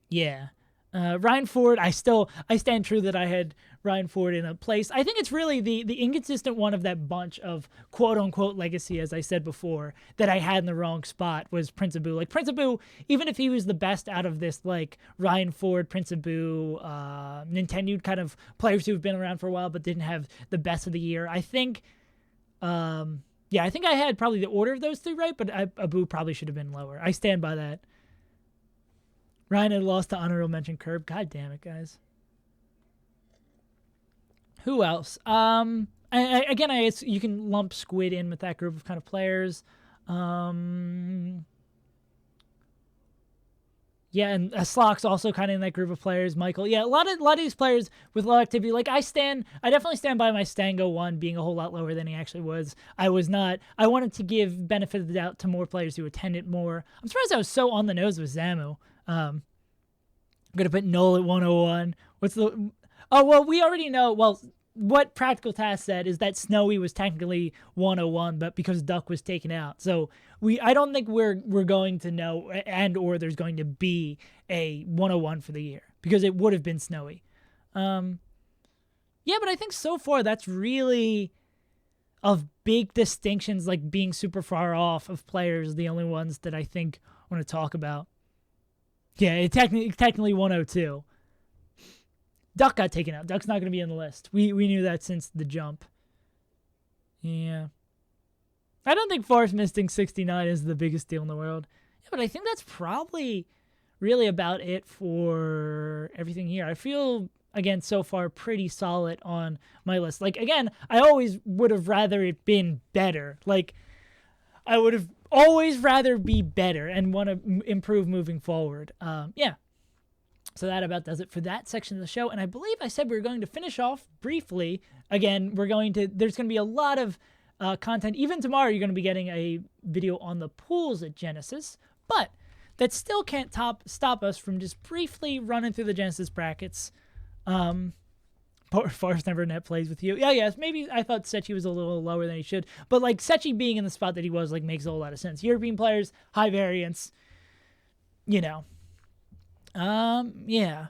Yeah. Ryan Ford, I stand true that I had Ryan Ford in a place. I think it's really the inconsistent one of that bunch of quote-unquote legacy, as I said before, that I had in the wrong spot was Prince Abu. Like, Prince Abu, even if he was the best out of this, like, Ryan Ford, Prince Abu, Nintendo kind of players who've been around for a while but didn't have the best of the year, I think... yeah, I think I had probably the order of those three right, but Abu probably should have been lower. I stand by that. Ryan had lost to honorable mention Curb. God damn it, guys. Who else? Again, you can lump Squid in with that group of kind of players. Yeah, and Slock's also kind of in that group of players. Michael, yeah, a lot of these players with low activity. Like, I definitely stand by my Stango 1 being a whole lot lower than he actually was. I wanted to give benefit of the doubt to more players who attended more. I'm surprised I was so on the nose with Zamu. I'm gonna put Null at 101. We already know. Well, what Practical Task said is that Snowy was technically 101, but because Duck was taken out. So I don't think we're going to know, or there's going to be a 101 for the year, because it would have been Snowy. Yeah, but I think so far that's really, of big distinctions, like being super far off of players, the only ones that I think I want to talk about. Yeah, it technically 102. Duck got taken out. Duck's not going to be on the list. We knew that since the jump. Yeah. I don't think Forest Misting 69 is the biggest deal in the world. Yeah, but I think that's probably really about it for everything here. I feel, again, so far pretty solid on my list. Like, again, I always would have rather it been better. Like, I would have always rather be better and want to improve moving forward. Yeah. So that about does it for that section of the show. And I believe I said we were going to finish off briefly. Again, there's going to be a lot of content. Even tomorrow, you're going to be getting a video on the pools at Genesis. But that still can't stop us from just briefly running through the Genesis brackets. Forrest Never Net plays with you. Yeah, yes. Maybe I thought Sechi was a little lower than he should. But, like, Sechi being in the spot that he was, like, makes a whole lot of sense. European players, high variance, you know. Yeah.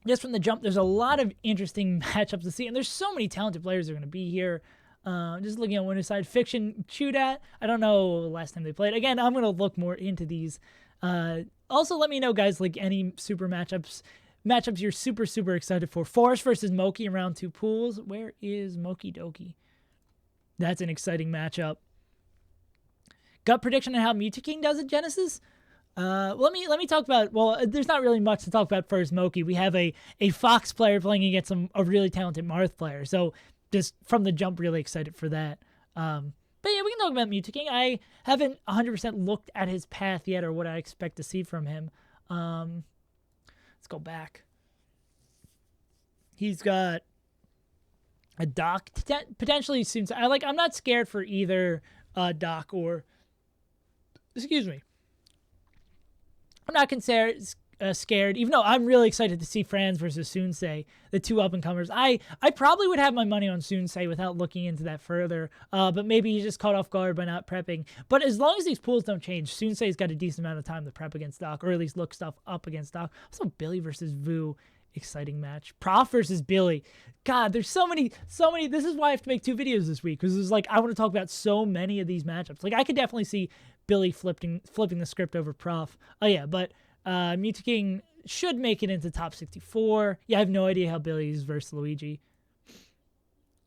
Just from the jump, there's a lot of interesting matchups to see, and there's so many talented players that are going to be here. Just looking at winner's side, Fiction, Chudat. I don't know the last time they played. Again, I'm going to look more into these. Also, let me know, guys, like any super matchups you're super, super excited for. Forest versus Moki in round 2 pools. Where is Moki Doki? That's an exciting matchup. Gut prediction on how Mewtwo King does at Genesis? Let me talk about. Well, there's not really much to talk about for Smoky. We have a Fox player playing against a really talented Marth player. So just from the jump, really excited for that. But yeah, we can talk about Mewtwo. I haven't 100% looked at his path yet or what I expect to see from him. Let's go back. He's got a Doc, potentially Soonsay. I'm not scared for either Doc or, excuse me. I'm not scared, even though I'm really excited to see Franz versus Soonsay, the two up-and-comers. I probably would have my money on Soonsay without looking into that further, but maybe he's just caught off guard by not prepping. But as long as these pools don't change, Soonsay's got a decent amount of time to prep against Doc, or at least look stuff up against Doc. Also, Billy versus Vu, exciting match. Prof versus Billy. God, there's so many. This is why I have to make 2 videos this week, because it's like I want to talk about so many of these matchups. Like, I could definitely see Billy flipping the script over Prof. Oh yeah, but Mewtwo should make it into top 64. Yeah, I have no idea how Billy's versus Luigi.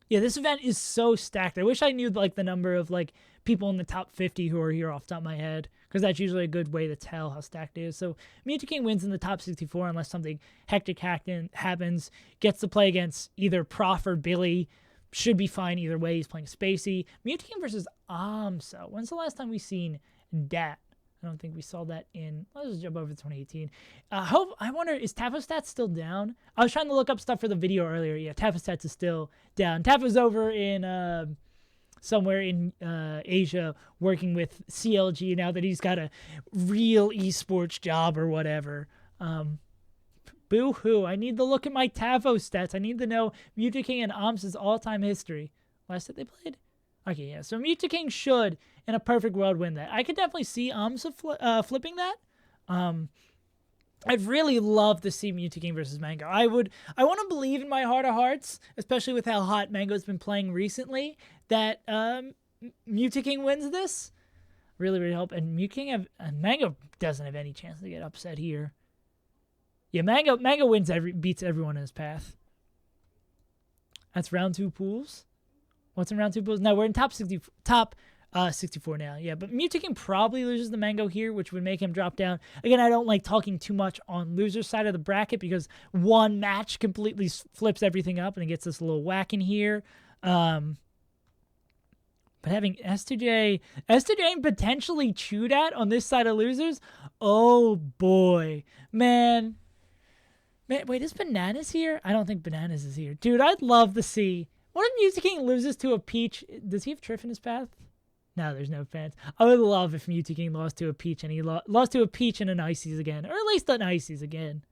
Yeah, this event is so stacked. I wish I knew like the number of like people in the top 50 who are here off the top of my head, because that's usually a good way to tell how stacked it is. So Mewtwo wins in the top 64 unless something hectic happens. Gets to play against either Prof or Billy. Should be fine either way. He's playing Spacey. Mewtwo versus Amso. When's the last time we seen that? I don't think we saw that in. Let's just jump over to 2018. I wonder, is Tafostats still down? I was trying to look up stuff for the video earlier. Yeah, Tafostats is still down. Tafo's over in somewhere in Asia working with CLG now that he's got a real esports job or whatever. Boo-hoo. I need to look at my Tafostats. I need to know Mewtwo and Ams's all-time history. Last time they played? Okay, yeah. So Mewtwo should, in a perfect world, win that. I could definitely see Amsa flipping that. I'd really love to see Mewtwo versus Mango. I want to believe in my heart of hearts, especially with how hot Mango's been playing recently, that Mewtwo wins this. Really, really hope. And Mango doesn't have any chance to get upset here. Yeah, Mango wins beats everyone in his path. That's round 2 pools. What's in round 2 pools? No, we're in top 64 now. Yeah, but Mewtwo probably loses the Mango here, which would make him drop down. Again, I don't like talking too much on loser's side of the bracket because one match completely flips everything up and it gets us a little whack in here. But having S2J and potentially Chudat on this side of losers, oh boy, man, wait, is Bananas here? I don't think Bananas is here. Dude, I'd love to see. What if Mewtwo loses to a Peach? Does he have Triff in his path? No, there's no fans. I would love if Mewtwo lost to a Peach and he lost to a Peach and an Ices again. Or at least an Ices again.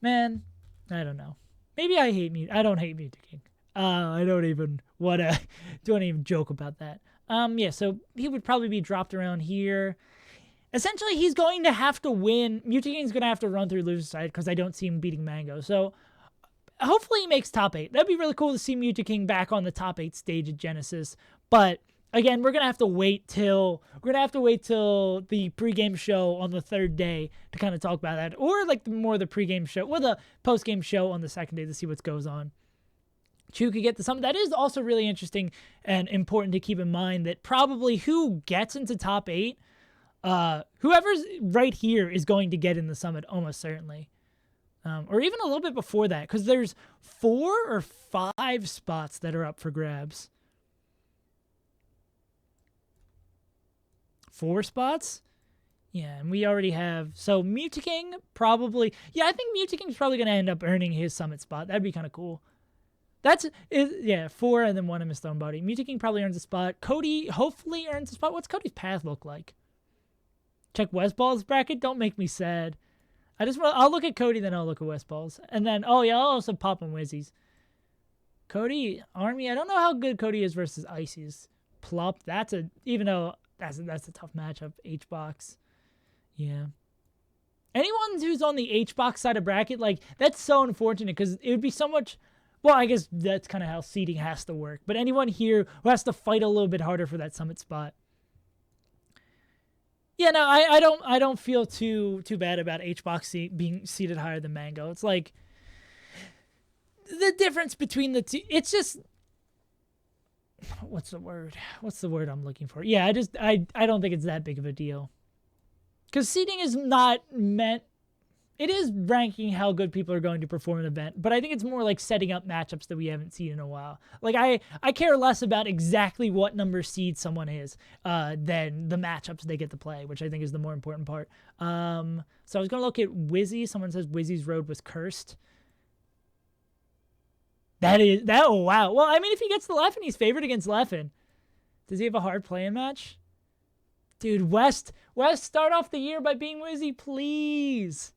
Man, I don't know. Maybe I hate Mewtwo. I don't hate Mewtwo. I don't even joke about that. Yeah, so he would probably be dropped around here. Essentially, he's going to have to win. Mewtwo going to have to run through loser's side because I don't see him beating Mango. So hopefully he makes top 8. That'd be really cool to see Mewtwo back on the top 8 stage at Genesis. But again, we're gonna have to wait till the pregame show on the 3rd day to kind of talk about that, or like more the pregame show or the postgame show on the 2nd day to see what goes on. Chu could get to some. That is also really interesting and important to keep in mind that probably who gets into top 8, whoever's right here is going to get in the summit almost certainly. Or even a little bit before that, because there's 4 or 5 spots that are up for grabs. 4 spots? Yeah, and we already have... So Mewtwo probably... Yeah, I think Mewtwo probably going to end up earning his summit spot. That'd be kind of cool. Yeah, 4 and then 1 in his Stone Body. Mewtwo probably earns a spot. Cody hopefully earns a spot. What's Cody's path look like? Check Westball's bracket? Don't make me sad. I'll look at Cody, then I'll look at Westball's. And then, oh yeah, I'll also pop on Wizzies. Cody, Army, I don't know how good Cody is versus Ices. Plup, even though that's a tough matchup. H-Box. Yeah. Anyone who's on the H-Box side of bracket, like, that's so unfortunate because it would be so much... Well, I guess that's kind of how seeding has to work. But anyone here who has to fight a little bit harder for that summit spot. Yeah, no, I don't feel too bad about H-Box being seated higher than Mango. It's like the difference between the two. It's just what's the word I'm looking for? Yeah, I don't think it's that big of a deal. Because seeding is not meant... It is ranking how good people are going to perform an event, but I think it's more like setting up matchups that we haven't seen in a while. Like, I care less about exactly what number seed someone is than the matchups they get to play, which I think is the more important part. So I was going to look at Wizzy. Someone says Wizzy's road was cursed. Oh, wow. Well, I mean, if he gets the Leffen, he's favored against Leffen. Does he have a hard playing match? Dude, West, start off the year by being Wizzy, please.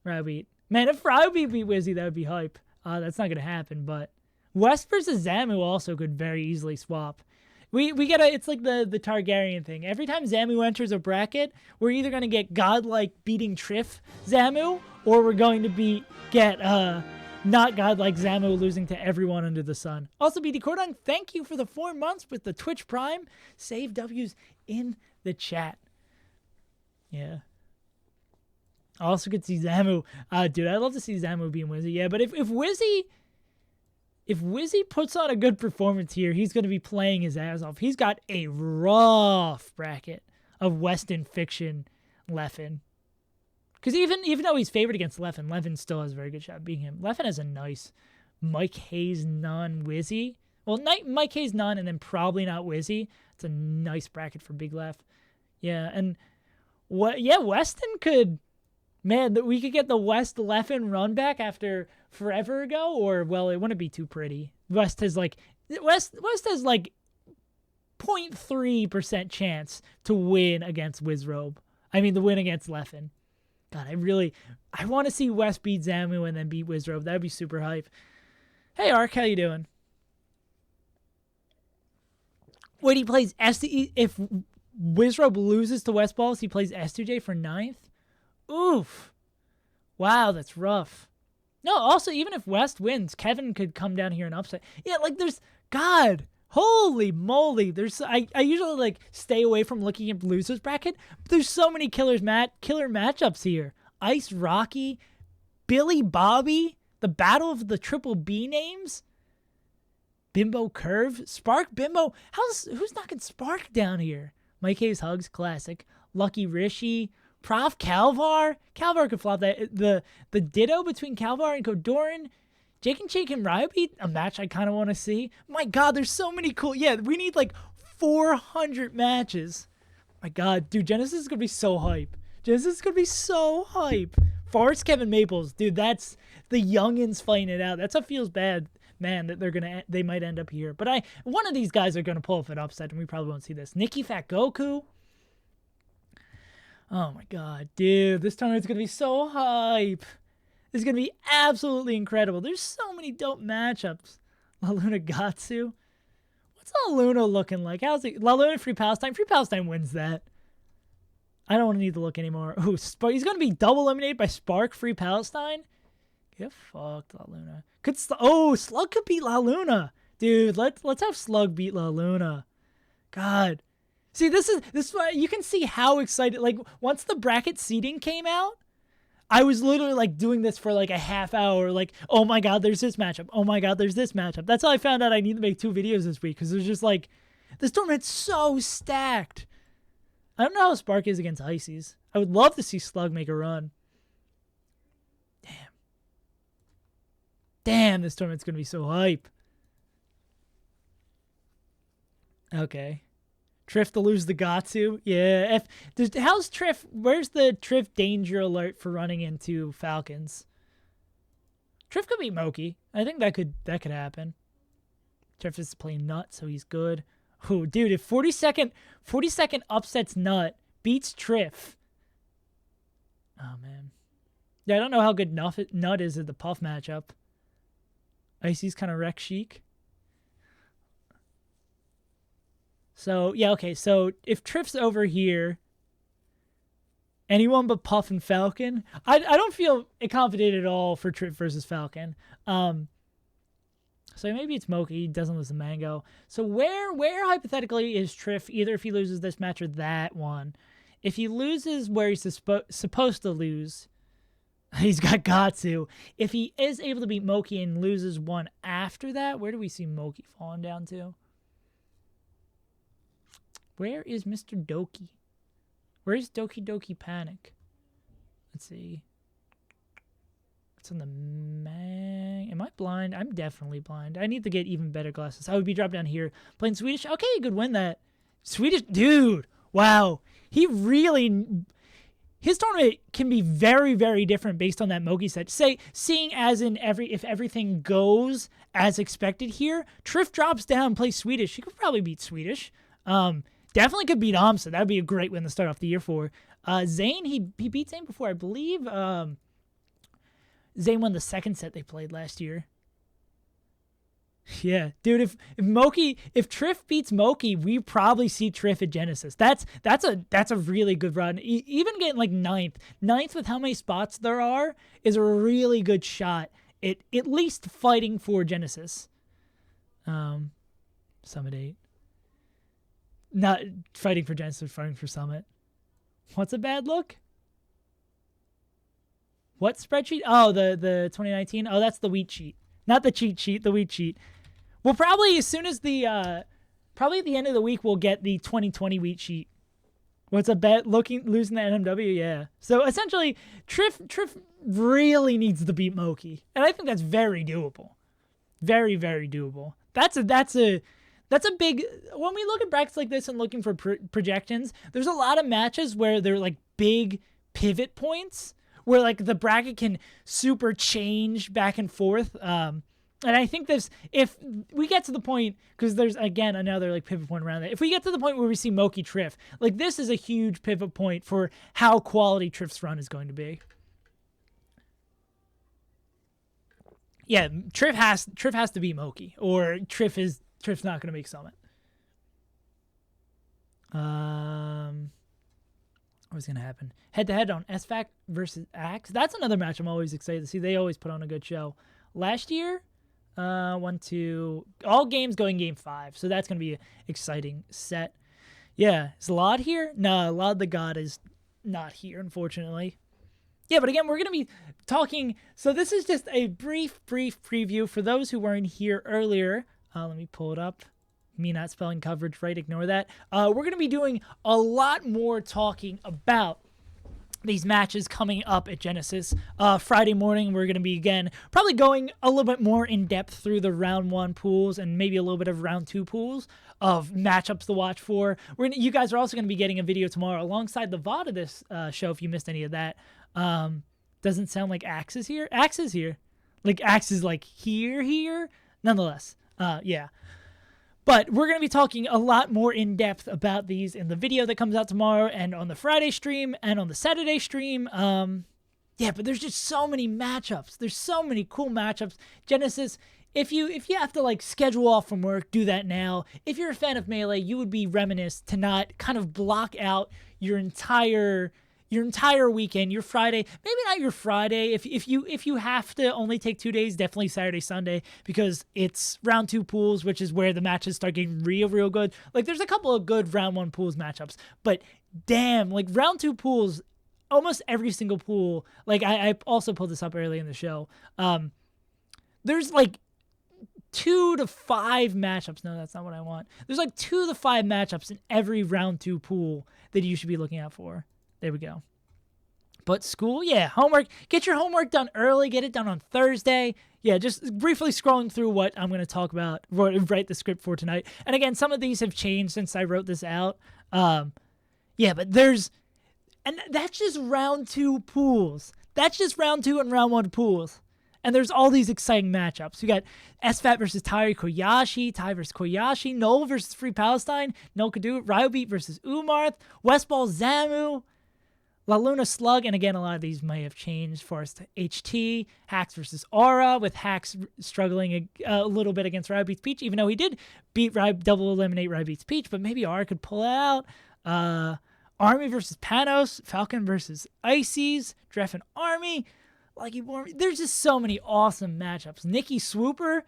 Rowbeat. Man, if Rowbeat beat Wizzy, that would be hype. That's not going to happen, but West versus Zamu also could very easily swap. We get it's like the Targaryen thing. Every time Zamu enters a bracket, we're either going to get godlike beating Triff Zamu, or we're going to get not godlike Zamu losing to everyone under the sun. Also, BD Cordon, thank you for the 4 months with the Twitch Prime. Save W's in the chat. Yeah. I also could see Zamu. Dude, I'd love to see Zamu being Wizzy. Yeah, but if Wizzy puts on a good performance here, he's going to be playing his ass off. He's got a rough bracket of Weston Fiction Leffen. Because even though he's favored against Leffen still has a very good shot at beating him. Leffen has a nice Mike Hayes non-Wizzy. Well, Mike Hayes none, and then probably not Wizzy. It's a nice bracket for Big Lef. Yeah, and Weston could... Man, we could get the West Leffen run back after forever ago, or, well, it wouldn't be too pretty. West has like 0.3% chance to win against Wizrobe. I mean, to win against Leffen. God, I want to see West beat Zamu and then beat Wizrobe. That would be super hype. Hey, Ark, how you doing? Wait, he plays S2E. If Wizrobe loses to West Balls, he plays S2J for 9th? Oof. Wow, that's rough. No, also, even if West wins, Kevin could come down here and upset. Yeah, like, there's... God, holy moly. I usually, like, stay away from looking at losers bracket, but there's so many killer matchups here. Ice Rocky, Billy Bobby, the battle of the triple B names, Bimbo Curve, Spark Bimbo. Who's knocking Spark down here? Mike Hayes Hugs, classic. Lucky Rishi, Prof. Calvar could flop that. The ditto between Calvar and Kodoran. Jake and Jake and Ryobeat, a match I kind of want to see. My God, there's so many cool... Yeah, we need like 400 matches. My God, dude, Genesis is going to be so hype. Forrest Kevin Maples, dude, that's the youngins fighting it out. That's what feels bad, man, that they might end up here. But one of these guys are going to pull off an upset, and we probably won't see this. Nikki Fat Goku. Oh my God, dude, this tournament's going to be so hype. It's going to be absolutely incredible. There's so many dope matchups. La Luna Gatsu. What's La Luna looking like? How's it? La Luna Free Palestine. Free Palestine wins that. I don't need to look anymore. Oh, he's going to be double eliminated by Spark Free Palestine? Get fucked, La Luna. Slug could beat La Luna. Dude, let's have Slug beat La Luna. God. See, this is why you can see how excited, like, once the bracket seeding came out, I was literally, like, doing this for, like, a half hour, like, oh my God, there's this matchup. Oh my God, there's this matchup. That's how I found out I need to make 2 videos this week, because it was just, like, this tournament's so stacked. I don't know how Spark is against Ices. I would love to see Slug make a run. Damn, this tournament's going to be so hype. Okay. Triff to lose the Gatsu. Yeah. How's Triff? Where's the Triff danger alert for running into Falcons? Triff could beat Moki. I think that could happen. Triff is playing Nut, so he's good. Oh, dude, if 40-second upsets Nut beats Triff. Oh, man. Yeah, I don't know how good Nut is at the Puff matchup. Icy's kind of wreck chic. So, yeah, okay. So, if Triff's over here, anyone but Puff and Falcon, I don't feel confident at all for Triff versus Falcon. So maybe it's Moki. He doesn't lose the Mango. So where hypothetically is Triff, either if he loses this match or that one? If he loses where he's supposed to lose, he's got Gatsu. If he is able to beat Moki and loses one after that, where do we see Moki falling down to? Where is Mr. Doki? Where's Doki Doki Panic? Let's see. It's on the Am I blind? I'm definitely blind. I need to get even better glasses. I would be dropped down here playing Swedish. Okay, you could win that. Swedish, dude. Wow. His tournament can be very, very different based on that Mogi set. Seeing as in if everything goes as expected here, Triff drops down, plays Swedish. He could probably beat Swedish. Definitely could beat Amsa. That would be a great win to start off the year for. Zane, he beat Zane before, I believe. Zane won the second set they played last year. Yeah, dude, if Triff beats Moki, we probably see Triff at Genesis. That's a really good run. Even getting like ninth with how many spots there are is a really good shot at least fighting for Genesis. Summit 8. Not fighting for Genesis, fighting for Summit. What's a bad look? What spreadsheet? Oh, the 2019. Oh, that's the wheat sheet. Not the cheat sheet, the wheat sheet. We'll probably, as soon as probably at the end of the week, we'll get the 2020 wheat sheet. What's a bet? Losing the NMW? Yeah. So essentially, Triff really needs to beat Moki. And I think that's very doable. Very, very doable. That's a big, when we look at brackets like this and looking for projections, there's a lot of matches where they're like big pivot points where like the bracket can super change back and forth. And I think if we get to the point, because there's, again, another like pivot point around that. If we get to the point where we see Moki Triff, like this is a huge pivot point for how quality Triff's run is going to be. Yeah, Triff has to beat Moki, or Triff's not going to make Summit. What's going to happen? Head-to-head on SFAC versus Axe. That's another match I'm always excited to see. They always put on a good show. Last year, 1, 2, all games going game 5. So that's going to be an exciting set. Yeah, is Lod here? No, Lod the God is not here, unfortunately. Yeah, but again, we're going to be talking. So this is just a brief preview for those who weren't here earlier. Let me pull it up. Me not spelling coverage right, ignore that. We're going to be doing a lot more talking about these matches coming up at Genesis. Friday morning, we're going to be, again, probably going a little bit more in depth through the round 1 pools and maybe a little bit of round 2 pools of matchups to watch for. You guys are also going to be getting a video tomorrow alongside the VOD of this show if you missed any of that. Doesn't sound like Axe is here. Axe is here. Like Axe is like here. Nonetheless, yeah. But we're going to be talking a lot more in depth about these in the video that comes out tomorrow and on the Friday stream and on the Saturday stream. Yeah, but there's just so many matchups. There's so many cool matchups. Genesis, if you have to like schedule off from work, do that now. If you're a fan of Melee, you would be remiss to not kind of block out your entire weekend, your Friday, maybe not your Friday. If you have to only take 2 days, definitely Saturday, Sunday, because it's round 2 pools, which is where the matches start getting real good. Like there's a couple of good round 1 pools matchups, but damn, like round 2 pools, almost every single pool. Like I also pulled this up early in the show. There's like 2 to 5 matchups. No, that's not what I want. There's like 2 to 5 matchups in every round 2 pool that you should be looking out for. There we go. But school, yeah, homework. Get your homework done early. Get it done on Thursday. Yeah, just briefly scrolling through what I'm going to talk about, write the script for tonight. And again, some of these have changed since I wrote this out. Yeah, but and that's just round 2 pools. That's just round 2 and round 1 pools. And there's all these exciting matchups. We got SFAT versus Tairi Koyashi, Tai versus Koyashi, Noel versus Free Palestine, No Kadu, Ryobeat versus Umarth, Westball Zamu, La Luna Slug, and again, a lot of these may have changed. Forest HT, Hacks versus Aura, with Hacks struggling a little bit against Ryobeat's Peach, even though he did double eliminate Ryobeat's Peach, but maybe Aura could pull it out. Army versus Panos, Falcon versus Ices, Dref and Army. There's just so many awesome matchups. Nikki Swooper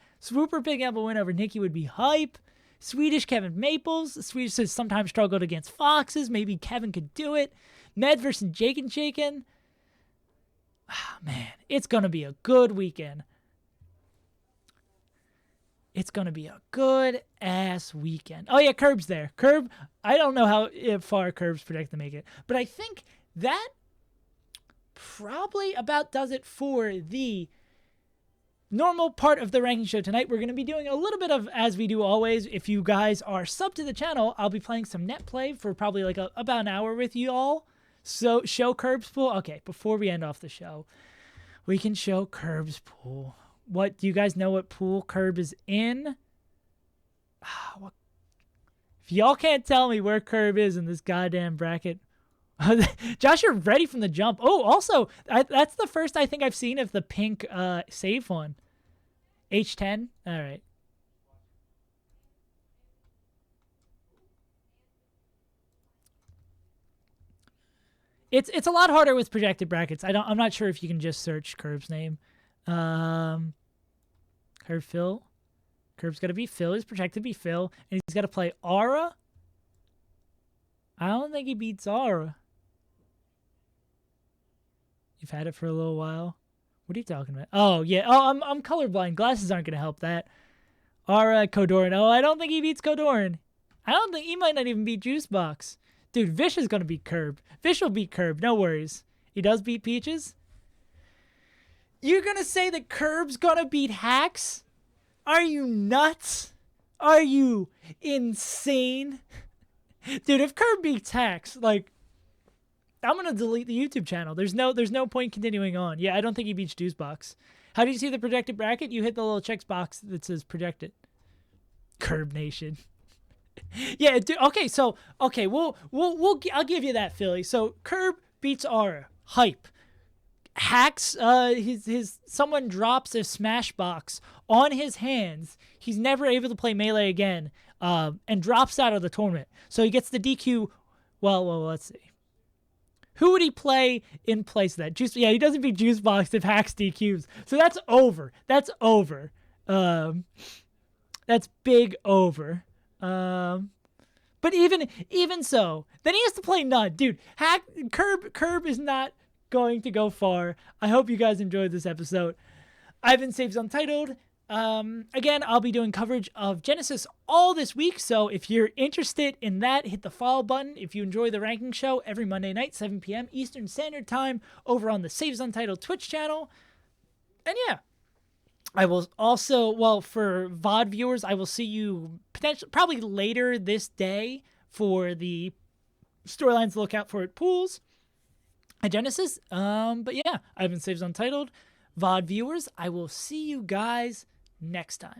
picking up a win over Nikki would be hype. Swedish Kevin Maples. Swedish has sometimes struggled against Foxes. Maybe Kevin could do it. Med versus Jake and Shaken. Man, it's going to be a good weekend. It's going to be a good ass weekend. Oh yeah, Curb's there. Curb, I don't know how far Curb's projected to make it, but I think that probably about does it for the normal part of the ranking show tonight. We're going to be doing a little bit of, as we do always, if you guys are sub to the channel, I'll be playing some net play for probably like about an hour with you all. So show Curb's pool. Okay, before we end off the show, we can show Curb's pool. What do you guys know what pool Curb is in? If y'all can't tell me where Curb is in this goddamn bracket, Josh, you're ready from the jump. Oh, also, that's the first I think I've seen of the pink save one. H10? All right. It's a lot harder with projected brackets. I'm not sure if you can just search Curb's name. Curb Phil. Curb's got to be Phil. He's projected to be Phil. And he's got to play Aura. I don't think he beats Aura. You've had it for a little while. What are you talking about? Oh, yeah. Oh, I'm colorblind. Glasses aren't going to help that. Aura, Kodoran. Oh, I don't think he beats Kodoran. I don't think he might not even beat Juicebox. Dude, Vish is going to beat Curb. Vish will beat Curb. No worries. He does beat Peaches? You're going to say that Curb's going to beat Hacks? Are you nuts? Are you insane? Dude, if Curb beats Hacks, like, I'm going to delete the YouTube channel. There's no point continuing on. Yeah, I don't think he beats Juicebox. How do you see the projected bracket? You hit the little checks box that says projected. Curb Nation. Yeah, dude, okay, so okay, I'll give you that, Philly. So Curb beats Aura. Hype. Hacks his someone drops a smash box on his hands. He's never able to play Melee again. And drops out of the tournament. So he gets the DQ. Well, let's see. Who would he play in place of that? He doesn't beat Juicebox if Hacks DQs. So that's over. That's over. That's big over. But even so, then he has to play Nud. Dude, Curb is not going to go far. I hope you guys enjoyed this episode. I've been SaveAsUntitled. Again, I'll be doing coverage of Genesis all this week, so if you're interested in that, hit the follow button. If you enjoy the ranking show every Monday night, 7 p.m. Eastern Standard Time, over on the SaveAsUntitled Twitch channel. And yeah, I will also, well, for VOD viewers, I will see you probably later this day for the storylines to look out for at pools at Genesis. But yeah, I've been SaveAsUntitled. VOD viewers, I will see you guys next time.